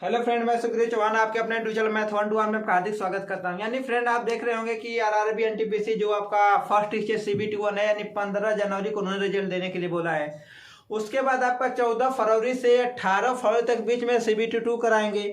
Hello friend, मैं सुखदेव चौहान आपके अपने यूट्यूब चैनल मैथ 121 में आपका हार्दिक स्वागत करता हूं। यानी फ्रेंड, आप देख रहे होंगे कि आरआरबी एनटीपीसी जो आपका फर्स्ट स्टेज सीबीटी 1 है, यानी 15 जनवरी को उन्होंने रिजल्ट देने के लिए बोला है। उसके बाद आपका 14 फरवरी से 18 फरवरी तक बीच में सीबीटी 2 कराएंगे।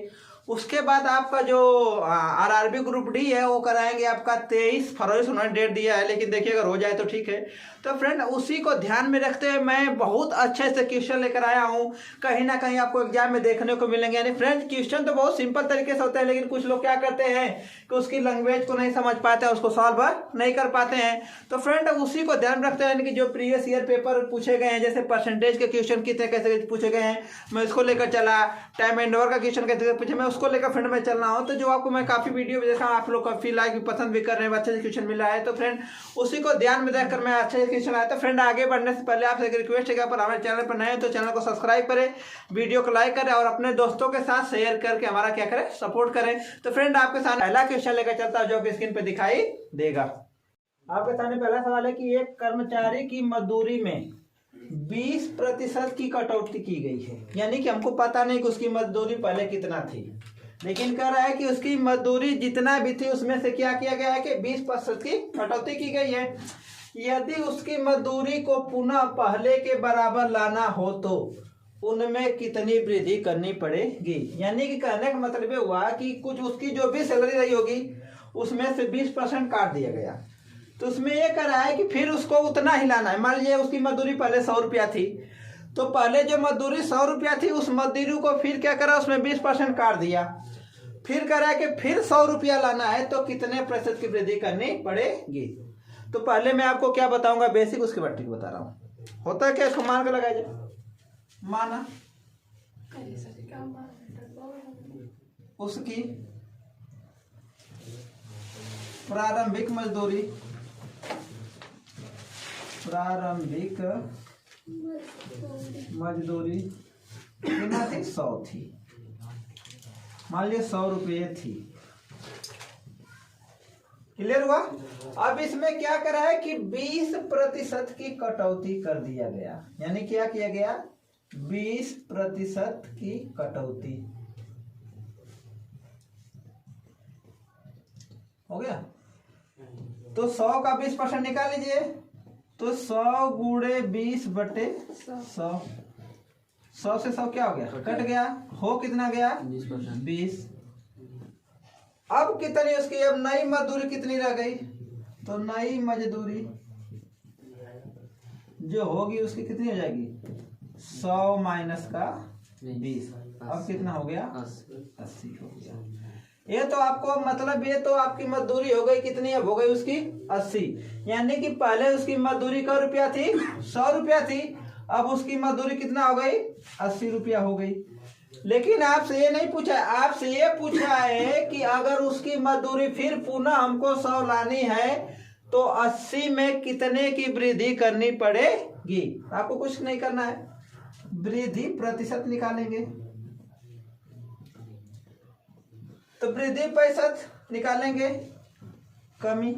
उसके बाद आपका जो आरआरबी ग्रुप डी है वो कराएंगे आपका 23 फरवरी से उन्होंने डेट दिया है, लेकिन देखिए अगर हो जाए तो ठीक है। तो फ्रेंड, उसी को ध्यान में रखते हुए मैं बहुत अच्छे से क्वेश्चन लेकर आया हूँ। कहीं ना कहीं आपको एग्जाम में देखने को मिलेंगे। यानी फ्रेंड, क्वेश्चन तो बहुत सिंपल तरीके से होते हैं, लेकिन कुछ लोग क्या करते हैं कि उसकी लैंग्वेज को नहीं समझ पाते हैं, उसको सॉल्व नहीं कर पाते हैं। तो फ्रेंड, उसी को ध्यान रखते हैं। यानी कि जो प्रीवियस ईयर पेपर पूछे गए हैं, जैसे परसेंटेज के क्वेश्चन कितने कैसे पूछे गए हैं, मैं उसको लेकर चला। टाइम एंड ओवर का क्वेश्चन कैसे पूछे, मैं उसको लेकर फ्रेंड में चलना हो। तो जो आपको मैं काफी वीडियो भी देखा, आप लोग काफी लाइक भी पसंद भी कर रहे हैं, अच्छे से क्वेश्चन मिला है। तो फ्रेंड, उसी को ध्यान में रखकर मैं अच्छे से क्वेश्चन आया। तो फ्रेंड, आगे बढ़ने से पहले आपसे एक रिक्वेस्ट है कि आप हमारे चैनल पर नए हैं तो चैनल को सब्सक्राइब करें, वीडियो को लाइक करें और अपने दोस्तों के साथ शेयर करके हमारा क्या करें, सपोर्ट करें। तो फ्रेंड, आपके सामने पहला क्वेश्चन लेकर चलता है जो आपकी स्क्रीन पे दिखाई देगा। आपके सामने पहला सवाल है कि एक कर्मचारी की मजदूरी में 20% की कटौती की गई है। यानी कि हमको पता नहीं कि उसकी मजदूरी पहले कितना थी, लेकिन कह रहा है कि उसकी मजदूरी जितना भी थी उसमें से क्या किया गया है कि 20% की कटौती की गई है। यदि उसकी मजदूरी को पुनः पहले के बराबर लाना हो तो उनमें कितनी वृद्धि करनी पड़ेगी। यानी कि कहने का मतलब ये हुआ कि कुछ उसकी जो भी सैलरी रही होगी उसमें से 20% काट दिया गया। तो उसमें ये कह रहा है कि फिर उसको उतना ही लाना है। मान लीजिए उसकी मजदूरी पहले 100 रुपया थी, तो पहले जो मजदूरी 100 रुपया थी उस मजदूरी को फिर क्या करा, उसमें 20% काट दिया। फिर कह रहा है कि फिर 100 रुपया लाना है तो कितने प्रतिशत की वृद्धि करनी पड़ेगी। तो पहले मैं आपको क्या बताऊंगा बेसिक, उसके बाद ठीक बता रहा हूँ। होता है क्या, इसको मान कर लगाया जाए। माना उसकी प्रारंभिक मजदूरी कितना थी, 100 थी। मान लीजिए 100 रुपये थी। क्लियर हुआ। अब इसमें क्या करा है कि 20% की कटौती कर दिया गया। यानी क्या किया गया, 20% की कटौती हो गया। तो 100 का 20% निकाल लीजिए, तो 100 गुणे 20/100। 100 से 100 क्या हो गया, कट गया। हो कितना गया, 20। अब कितनी उसकी, अब नई मजदूरी कितनी रह गई, तो नई मजदूरी जो होगी उसकी कितनी हो जाएगी, 100 माइनस का 20। अब कितना हो गया, 80 हो गया। ये तो आपको मतलब, ये तो आपकी मजदूरी हो गई कितनी, अब हो गई उसकी 80। यानी कि पहले उसकी मजदूरी का रुपया थी, 100 रुपया थी, अब उसकी मजदूरी कितना हो गई, 80 रुपया हो गई। लेकिन आपसे ये नहीं पूछा, आपसे ये पूछा है कि अगर उसकी मजदूरी फिर पुनः हमको 100 लानी है तो 80 में कितने की वृद्धि करनी पड़ेगी। आपको कुछ नहीं करना है, वृद्धि प्रतिशत निकालेंगे। तो वृद्धि प्रतिशत निकालेंगे, कमी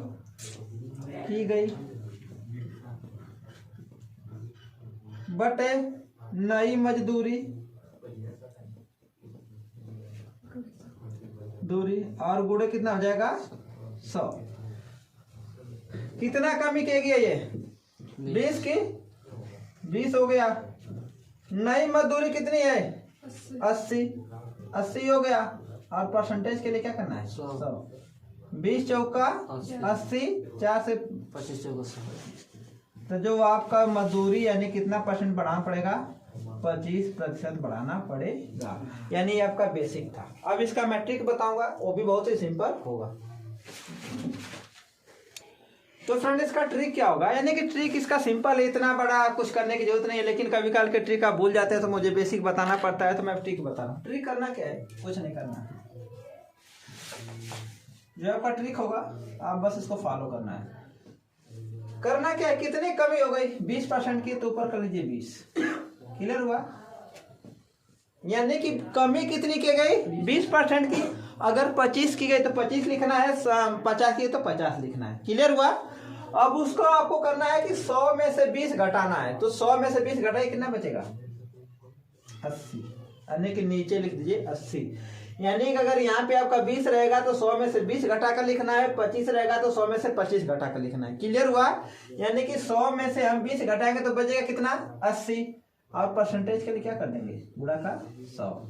की गई बटे नई मजदूरी और गुणे कितना हो जाएगा, 100। कितना कमी की गई है, ये 20 की 20 हो गया। नई मजदूरी कितनी है, 80 हो गया। और परसेंटेज के लिए क्या करना है, 100। 20 चौका 80, 4 से 25। तो जो आपका मजदूरी यानी कितना परसेंट बढ़ाना पड़ेगा, 25% बढ़ाना पड़ेगा। यानी आपका बेसिक था। अब इसका मैट्रिक बताऊंगा, वो भी बहुत ही सिंपल होगा। तो फ्रेंड, इसका ट्रिक क्या होगा, यानी कि ट्रिक इसका सिंपल है, इतना बड़ा कुछ करने की जरूरत नहीं है। लेकिन कभी काल के ट्रिक आप भूल जाते हैं तो मुझे बेसिक बताना पड़ता है, तो मैं ट्रिक बता रहा हूँ। ट्रिक करना क्या है, कुछ नहीं करना। जो आपका ट्रिक होगा आप बस इसको फॉलो करना है। करना क्या है, कितनी कमी हो गई, 20% की, तो ऊपर कर लीजिए 20। क्लियर हुआ। यानी कि कमी कितनी की गई, 20% की। अगर 25 की गई तो 25 लिखना है, 50 की तो 50 लिखना है। क्लियर हुआ। अब उसको आपको करना है कि 100 में से 20 घटाना है। तो 100 में से 20 घटाए कितना बचेगा, 80। यानी कि नीचे लिख दीजिए 80। यानी कि अगर यहाँ पे आपका 20 रहेगा तो 100 में से 20 घटा कर लिखना है, 25 रहेगा तो 100 में से 25 घटा कर लिखना है। क्लियर हुआ? यानी कि 100 में से हम 20 घटाएंगे तो बचेगा कितना? 80। और परसेंटेज के लिए क्या कर देंगे? गुणा का 100।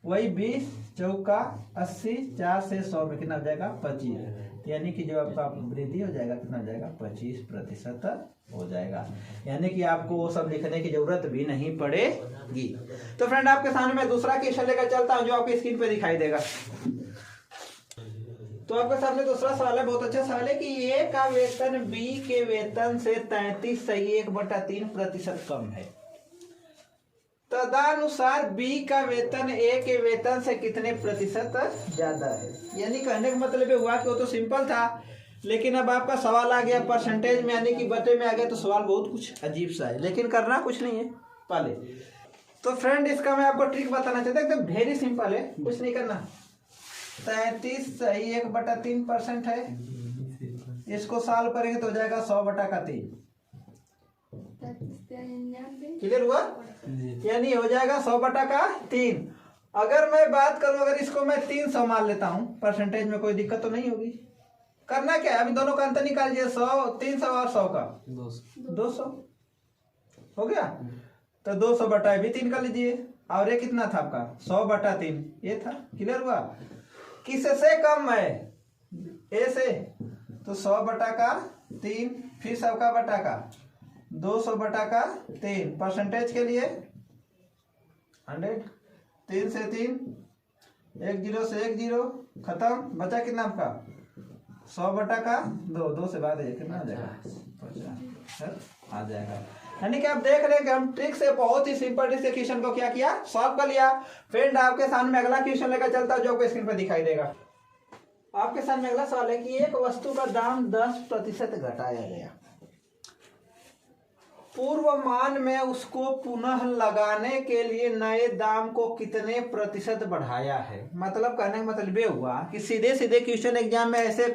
वही 20 चौका 80, 4 से 100 में कितना हो जाएगा? 25। यानी कि जो आपका वृद्धि हो जाएगा कितना हो जाएगा? 25% हो जाएगा। यानी कि आपको वो सब लिखने की जरूरत भी नहीं पड़ेगी। तो फ्रेंड आपके सामने मैं दूसरा क्वेश्चन लेकर चलता हूं जो आपकी स्क्रीन पे दिखाई देगा। तो आपके सामने दूसरा सवाल है, बहुत अच्छा सवाल है कि ए का वेतन बी के वेतन से 33.1/3% कम है। तदनुसार बी का वेतन ए के वेतन से कितने प्रतिशत ज्यादा है। यानी कहने का मतलब ये हुआ कि वो तो सिंपल था, लेकिन अब आपका सवाल आ गया परसेंटेज में, यानी कि बटे में आ गया, तो सवाल बहुत कुछ अजीब सा है, लेकिन करना कुछ नहीं है पहले। तो फ्रेंड इसका मैं आपको ट्रिक बताना चाहता हूँ, एकदम वेरी सिंपल है, कुछ नहीं करना। 33.1/3% है, इसको सॉल्व करेंगे तो हो जाएगा 100/3। क्लियर हुआ? यानी हो जाएगा 100/3। अगर मैं बात करूं, अगर इसको मैं 300 मान लेता हूं परसेंटेज में, कोई दिक्कत तो नहीं होगी। करना क्या है, अभी दोनों का अंतर निकालिए, 100 300 और 100 का 200 हो गया। तो 200/3 कर लीजिए। और ये कितना था आपका? 100/3 ये था। क्लियर हुआ? किससे कम है? ए से। तो 100/3, फिर 100 का बटा का 200/3। परसेंटेज के लिए 100, 3 से 3, 1 0 से 1 0, खत्म। बचा कितना आपका? 100/2, 2 से बाद कितना आ जाएगा? 50 आ जाएगा। यानी कि आप देख रहे हैं कि हम ट्रिक से बहुत ही सिंपल ट्रिक से क्वेश्चन को क्या किया? सॉल्व कर लिया। फ्रेंड आपके सामने अगला क्वेश्चन लेकर चलता है जो आपको स्क्रीन पर दिखाई देगा। आपके सामने अगला सवाल है कि एक वस्तु का दाम 10% घटाया गया, पूर्व मान में उसको पुनः लगाने के लिए नए दाम को कितने प्रतिशत बढ़ाया है। मतलब कहने का मतलब ये हुआ कि सीधे सीधे क्वेश्चन एग्जाम में ऐसे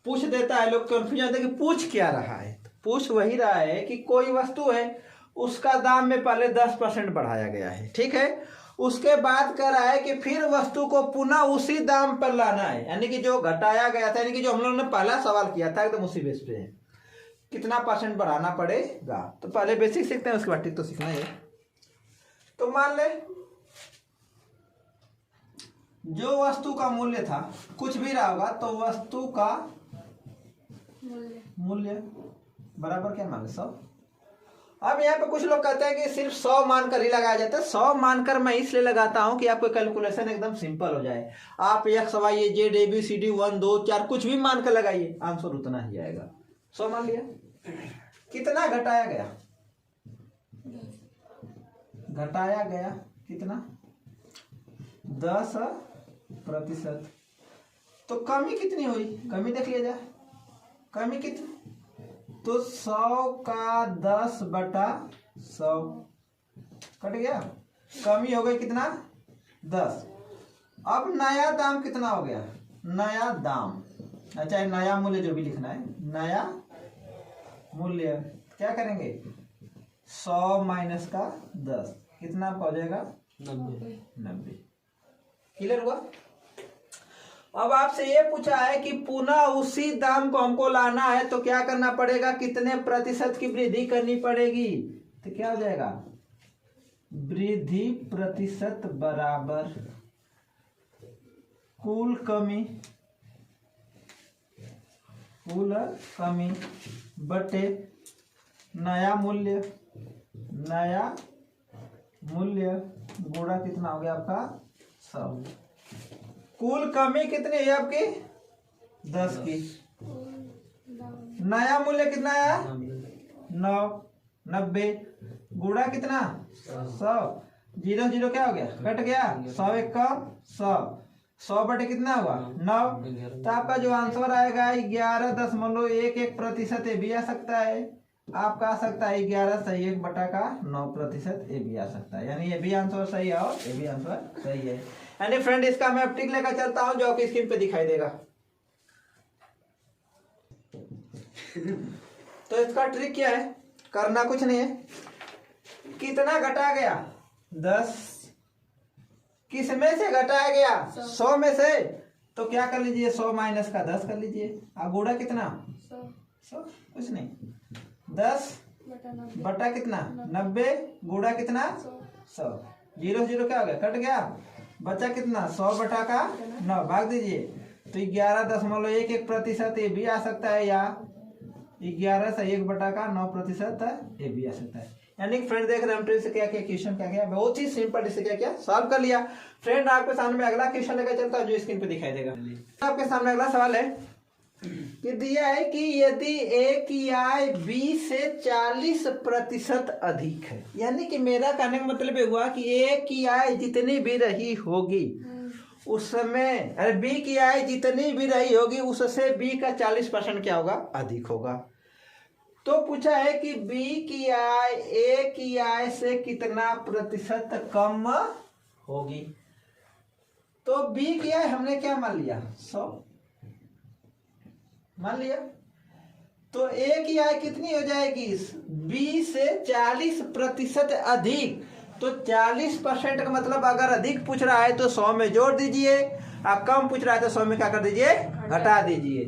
पूछ देता है, लोग कंफ्यूज होते हैं कि पूछ क्या रहा है। पूछ वही रहा है कि कोई वस्तु है, उसका दाम में पहले 10% बढ़ाया गया है, ठीक है। उसके बाद कह रहा है कि फिर वस्तु को पुनः उसी दाम पर लाना है, यानी कि जो घटाया गया था, यानी कि जो हम लोगों ने पहला सवाल किया था एकदम उसी बेस पे है, कितना % बढ़ाना पड़ेगा। तो पहले बेसिक सीखते हैं, उसके बाद ठीक तो सीखना है। तो मान ले जो वस्तु का मूल्य था, कुछ भी रहा होगा, तो वस्तु का मूल्य बराबर क्या मान 100। अब यहाँ पे कुछ लोग कहते हैं कि सिर्फ 100 मानकर ही लगाया जाता है। 100 मानकर मैं इसलिए लगाता हूं कि आपको कैलकुलेशन एकदम सिंपल हो जाए। आप x y z a b c d 1 2 4 कुछ भी मानकर लगाइए, आंसर उतना ही आएगा। 100 मान लिया। कितना घटाया गया? घटाया गया कितना? 10%। तो कमी कितनी हुई? कमी देख लिया जाए, कमी कितनी? तो 100 का 10/100 कट गया, कमी हो गई कितना? 10। अब नया दाम कितना हो गया? नया दाम, अच्छा नया मूल्य जो भी लिखना है, नया मूल्य क्या करेंगे? 100 माइनस का 10 कितना आपका हो जाएगा? 90। क्लियर हुआ? अब आपसे ये पूछा है कि पुनः उसी दाम को हमको लाना है, तो क्या करना पड़ेगा? कितने प्रतिशत की वृद्धि करनी पड़ेगी? तो क्या हो जाएगा? वृद्धि प्रतिशत बराबर कुल कमी बटे नया मूल्य गुणा कितना हो गया आपका? 100। कुल कमी कितनी है आपकी? 10 की। नया मूल्य कितना है? 90। गुणा कितना? 100। 0 0 क्या हो गया? कट गया। 100 1 का 100 बटे कितना हुआ? 9। तो आपका जो आंसर आएगा 11.11% ये भी आ सकता है, आपका आ सकता है 11 सही 1/9% ये भी आ सकता है। यानी ये भी आंसर सही है और ये भी आंसर सही है। यानी फ्रेंड इसका मैं अब ट्रिक लेकर चलता हूं जो आपकी स्क्रीन पे दिखाई देगा। तो इसका ट्रिक क्या है? करना कुछ नहीं है। कितना घटा गया? 10 किस में से घटाया गया? 100 में से। तो क्या कर लीजिए, 100 माइनस का 10 कर लीजिए। अब गुणा कितना? 100 कुछ नहीं, 10 बटा कितना? 90 गुणा कितना? 100। 0 0 क्या हो गया? कट गया। बचा कितना? 100 बटा का 9, भाग दीजिए। तो 11.11% ये भी आ सकता है, या 11 से 1 बटा का 9% ये भी आ सकता है। यानी फ्रेंड देख रहे हैं हम ट्रिक से क्या क्या क्वेश्चन क्या क्या बहुत ही सिंपल इससे क्या क्या सॉल्व कर लिया। फ्रेंड आपके सामने अगला क्वेश्चन लेकर चलता हूं जो स्क्रीन पे दिखाई देगा। आपके सामने अगला सवाल है कि दिया है कि यदि ए की आय बी से 40% अधिक है, यानी कि मेरा कहने का मतलब ये हुआ कि ए की आय जितनी भी रही होगी उसमें, अरे बी की आय जितनी भी रही होगी उससे बी का 40% क्या होगा? अधिक होगा। तो पूछा है कि बी की आय ए की आय से कितना प्रतिशत कम होगी। तो बी की आय हमने क्या मान लिया? 100 मान लिया। तो ए की आय कितनी हो जाएगी? बी से 40% अधिक। तो 40% का मतलब अगर अधिक पूछ रहा है तो 100 में जोड़ दीजिए, आप कम पूछ रहा है तो 100 में क्या कर दीजिए? घटा दीजिए।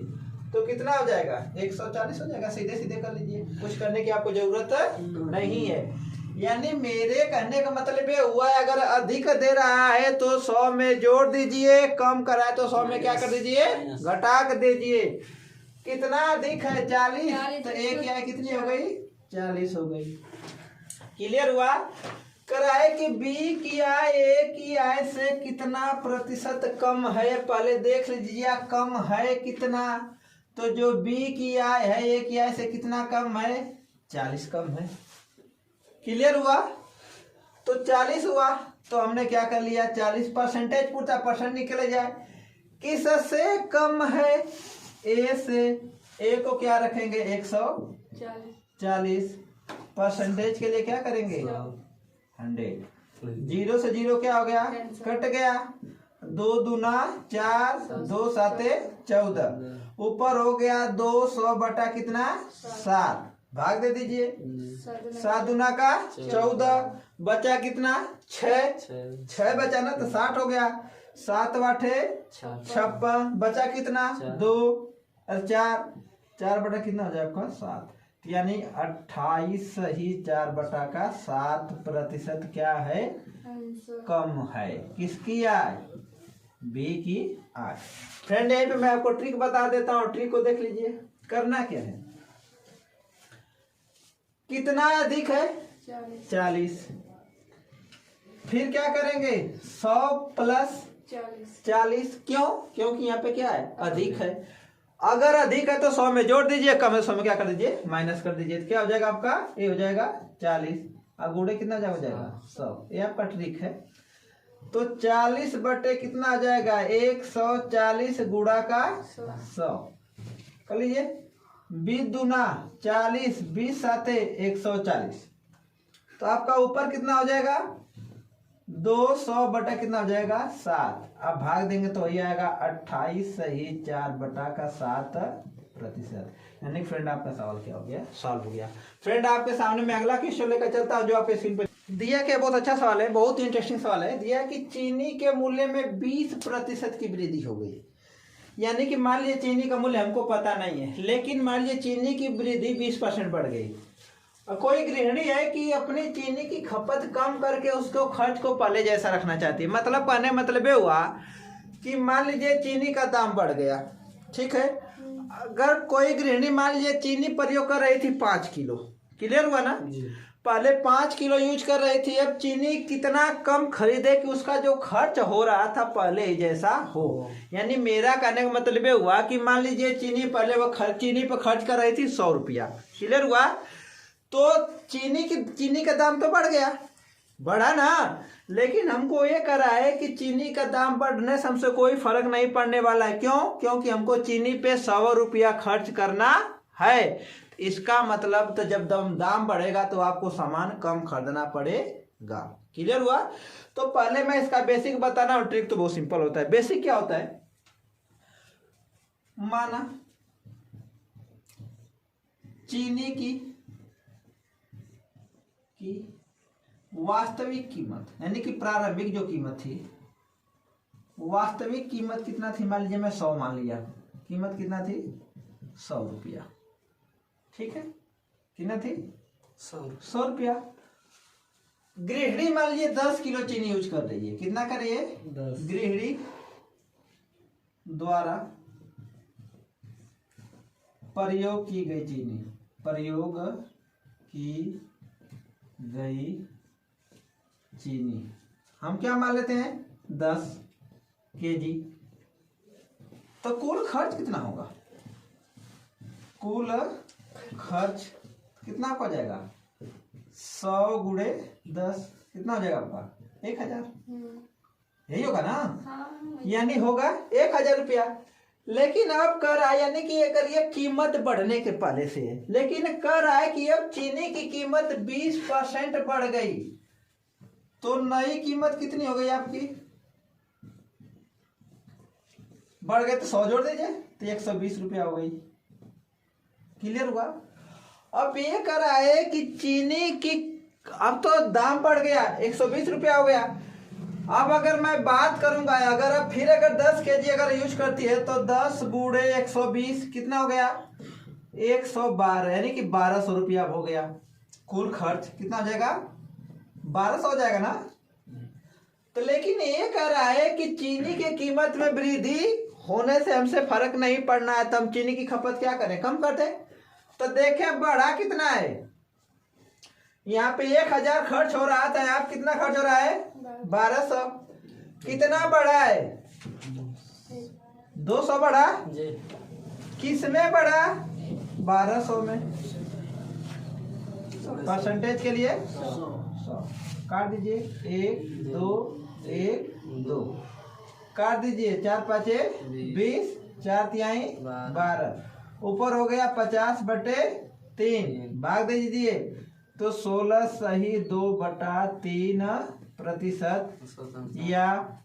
तो कितना हो जाएगा? 140 हो जाएगा। सीधे सीधे कर लीजिए, कुछ करने की आपको जरूरत नहीं है। यानी मेरे कहने का मतलब ये हुआ है अगर अधिक दे रहा है तो 100 में जोड़ दीजिए, कम करा है तो 100 में क्या कर दीजिए? घटा कर दीजिए। कितना अधिक है? 40। तो ए की आय कितनी हो गई? 40 हो गई। क्लियर हुआ? कराए कि बी की आय ए की आय से कितना प्रतिशत कम है, पहले देख लीजिए कम है कितना। तो जो बी की आय है ए की आय से कितना कम है? 40 कम है। क्लियर हुआ? तो 40 हुआ तो हमने क्या कर लिया? 40% पूछा, परसेंट निकले जाए। किससे कम है? ए से। ए को क्या रखेंगे? 140। परसेंटेज के लिए क्या करेंगे? 100। 0 से 0 क्या हो गया? कट गया। 2 दूना 4, 2 साते 14। ऊपर हो गया 200 बटा कितना? 7, भाग दे दीजिए। 7 दूना का 14, बचा कितना? 6 बचा ना, तो 60 हो गया। 7 वाठे 56, बचा कितना? 2 और 4 बटा कितना हो जाए आपका? 7। यानी 28 ही 4 बटा का 7% क्या है? कम है। किसकी आय? बी की आय। फ्रेंड यहीं पे मैं आपको ट्रिक बता देता हूँ, ट्रिक को देख लीजिए। करना क्या है? कितना अधिक है? 40। फिर क्या करेंगे? 100 प्लस 40। क्यों? क्योंकि यहाँ पे क्या है? अधिक है। अगर अधिक है तो 100 में जोड़ दीजिए, कम है 100 में क्या कर दीजिए? माइनस कर दीजिए। तो क्या हो जाएगा आपका? ये हो जाएगा 40। अब गुणे कितना हो जाएगा? 100। ये आपका ट्रिक है। तो 40 बटे कितना आ जाएगा? 140 गुणा का 100 कर लीजिए। 20 दूना 40, 20 साते 140। तो आपका ऊपर कितना हो जाएगा? 200 बटा कितना हो जाएगा? 7। अब भाग देंगे तो वही आएगा 28 ही 4 बटा का 7%। यानी फ्रेंड आपका सवाल क्या हो गया? सॉल्व हो गया। फ्रेंड आपके सामने मैं अगला क्वेश्चन लेकर चलता हूं जो आपके स्क्रीन पे दिया कि बहुत अच्छा सवाल है, बहुत ही इंटरेस्टिंग सवाल है। दिया कि चीनी के मूल्य में 20% की वृद्धि हो गई। यानी कि मान लीजिए चीनी का मूल्य हमको पता नहीं है, लेकिन मान लीजिए चीनी की वृद्धि 20% बढ़ गई। और कोई गृहिणी है कि अपनी चीनी की खपत कम करके उसको खर्च को पहले जैसा रखना चाहती है। मतलब कहने मतलब ये हुआ कि मान लीजिए चीनी का दाम बढ़ गया, ठीक है। अगर कोई गृहिणी मान लीजिए चीनी प्रयोग कर रही थी 5 किलो, क्लियर हुआ ना? पहले 5 किलो यूज कर रही थी, अब चीनी कितना कम खरीदे कि उसका जो खर्च हो रहा था पहले ही जैसा हो। यानी मेरा कहने का मतलब ये हुआ कि मान लीजिए चीनी पहले वो चीनी पर खर्च कर रही थी 100 रुपया, क्लियर हुआ? तो चीनी का दाम तो बढ़ गया, बढ़ा ना। लेकिन हमको ये करा है कि चीनी का दाम बढ़ने से हमसे कोई फर्क नहीं पड़ने वाला है। क्यों? क्योंकि हमको चीनी पे 100 रुपया खर्च करना है। इसका मतलब तो जब दाम बढ़ेगा तो आपको सामान कम खरीदना पड़ेगा। क्लियर हुआ? तो पहले मैं इसका बेसिक बताना, और ट्रिक तो बहुत सिंपल होता है। बेसिक क्या होता है? माना चीनी की वास्तविक कीमत यानी कि प्रारंभिक जो कीमत थी वास्तविक कीमत कितना थी, मान लीजिए मैं 100 मान लिया, कीमत कितना थी 100 रुपया, ठीक है, कितना थी 100 रुपया। गृहिणी मान लीजिए 10 किलो चीनी यूज कर रही है, कितना कर रही है 10, गृहिणी द्वारा प्रयोग की गई चीनी, प्रयोग की गई चीनी हम क्या मान लेते हैं 10 केजी। तो कुल खर्च कितना होगा, कुल खर्च कितना हो जाएगा 100 गुणे 10 कितना हो जाएगा आपका 1000, यही होगा ना। यानी होगा 1000 रुपया। लेकिन अब कर आया, यानी कि अगर ये कीमत बढ़ने के पहले से है, लेकिन कर आए कि अब चीनी की कीमत 20% बढ़ गई, तो नई कीमत कितनी हो गई आपकी, बढ़ गए तो 100 जोड़ दीजिए तो 120 रुपया हो गई। क्लियर हुआ। अब ये कर आए कि चीनी की अब तो दाम बढ़ गया, 120 रुपया हो गया। अब अगर मैं बात करूंगा, अगर अब फिर अगर 10 केजी अगर यूज करती है तो 10 गुणे 120 कितना हो गया 112, यानी कि 1200 रुपया हो गया। कुल खर्च कितना हो जाएगा 1200 हो जाएगा ना। तो लेकिन ये कह रहा है कि चीनी की कीमत में वृद्धि होने से हमसे फर्क नहीं पड़ना है, तो हम चीनी की खपत क्या करें, कम कर दें। तो देखें बढ़ा कितना है, यहाँ पे 1000 खर्च हो रहा था, आप कितना खर्च हो रहा है 1200। कितना बढ़ा है 200 बढ़ा, किस में बढ़ा 1200 में। परसेंटेज के लिए 100 काट दीजिए, 1 2 1 2 काट दीजिए, 4 5 20, 4 तिहाई 12, ऊपर हो गया 50/3, भाग दे दीजिए तो 16 सही 2/3% या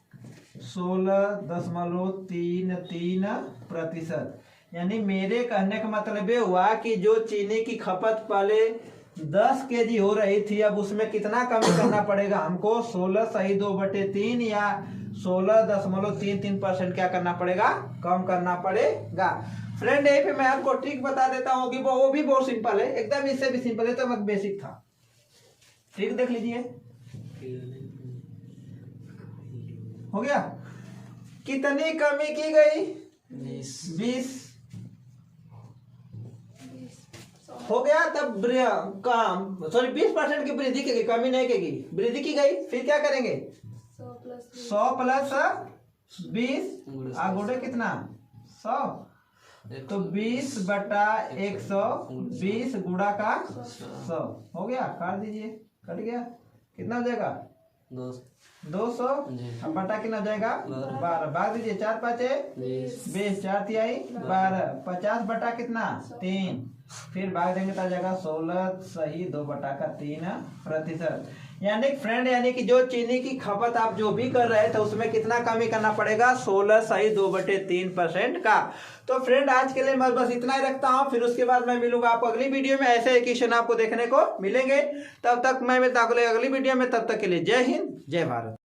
16.33%। यानी मेरे कहने का मतलब ये हुआ कि जो चीनी की खपत पहले 10 केजी हो रही थी, अब उसमें कितना कमी करना पड़ेगा हमको, 16 सही 2/3 या 16.33% क्या करना पड़ेगा, कम करना पड़ेगा। फ्रेंड यही पे मैं आपको ट्रिक बता देता हूँ कि वो भी बहुत सिंपल है, एकदम इससे भी सिंपल है, तो मैं बेसिक था। ट्रिक देख लीजिए, हो गया। कितनी कमी की गई 20 हो गया, तब काम सॉरी 20% की वृद्धि की गई, कमी नहीं की गई, वृद्धि की गई। फिर क्या करेंगे 100 प्लस 20 गुणे कितना 100, तो 20/100, 20 गुणा का 100 हो गया, काट दीजिए, कट गया, कितना हो जाएगा 200, अब बटा कितना हो जाएगा 12, भाग दीजिए, 4 5 20, 4 तिहाई 12, 50 बटा कितना 3, फिर भाग देंगे तो आ जाएगा 16 सही 2/3%। यानी फ्रेंड, यानी कि जो चीनी की खपत आप जो भी कर रहे थे उसमें कितना कमी करना पड़ेगा 16 सही 2/3% का। तो फ्रेंड आज के लिए मैं बस इतना ही रखता हूँ, फिर उसके बाद मैं मिलूंगा आपको अगली वीडियो में। ऐसे क्वेश्चन आपको देखने को मिलेंगे, तब तक मैं मिलता हूँ अगली वीडियो में। तब तक के लिए जय हिंद जय भारत।